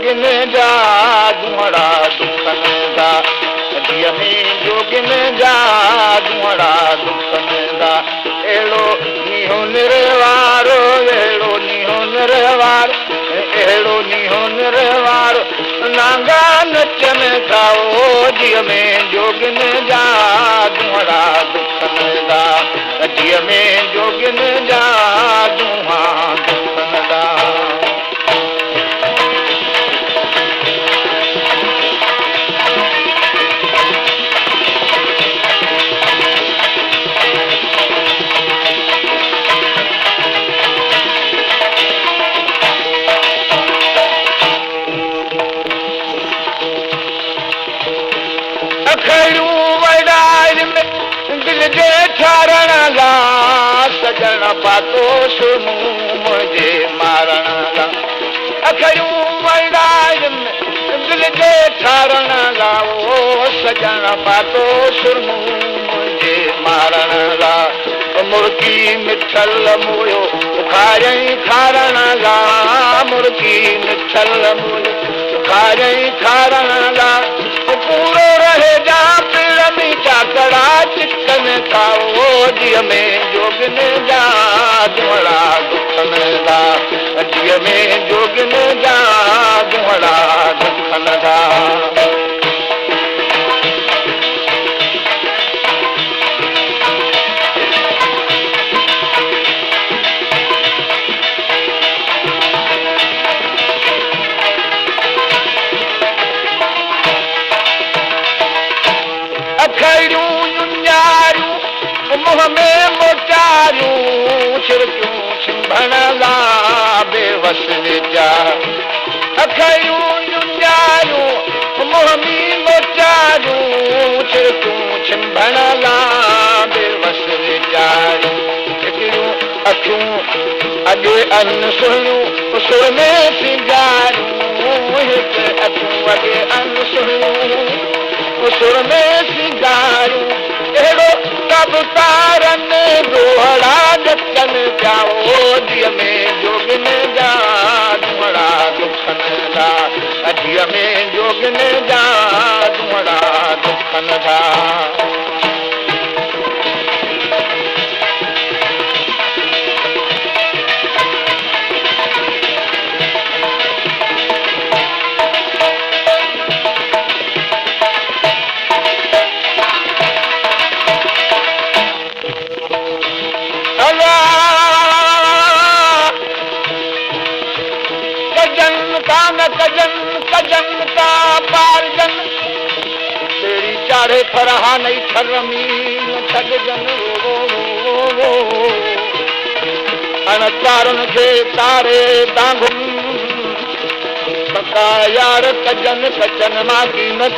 जोगिन जा दुहड़ा दुखन दा अॼीअ में जोगिन जा दुहड़ा दुखन दा अहिड़ो नीहो निर्वारो अहिड़ो नीहो निर्वार अहिड़ो नीहो निर्वार नांगा नचनि था अॼीअ में जोगिन जा दुहड़ा दुखन दा अॼीअ में जोगिन जा दुहा दुखन दा अखड़ियूं वॾाइनि में दिल जे ठारण लाइ सजण पातो सुम्हूं मुंहिंजे मारण लाइ अखड़ियूं वॾाइनि में दिल जे ठारण लाइ ओ सजण पातो सुम्हूं मुंहिंजे मारण लाइ मुर्गी मिठल मुयो खारई खारण लाइ मुर्गी मिठल मुयो खारई खारण लाइ पूरो रहे जा पिड़मी चाकड़ा चिकन खाओ अॼीअ में जोगिन जा दुहड़ा दुखन दा अॼीअ में जोगिन जा दुहड़ा दुखन दा अखड़ियूं न्यारियूं मुंहं में मोटारियूं छिड़कियूं छिंभण लाइ बेवस वेजा अखड़ियूं न्यारियूं मुंहं में मोटारियूं छिड़कियूं छिंभण लाइ बेवस वेचारियूं हिकिड़ियूं अखियूं अॻे अन सुहिणियूं सुर में सिंगारियूं हिकु अखियूं अॻे अन सुहिणियूं सुर में सिंगारियूं अहिड़ो सभु तारनि दोहड़ा ॾकन जाओ अॼीअ में जोगिन जा दुहड़ा दुखन दा अॼीअ में जोगिन जा दुहड़ा दुखन दा कजन का पारजन तेरी चारे फरहा नहीं ठरमी ठगजन अणचारन खे तारे दांगुम सका यार कजन कचन मां की न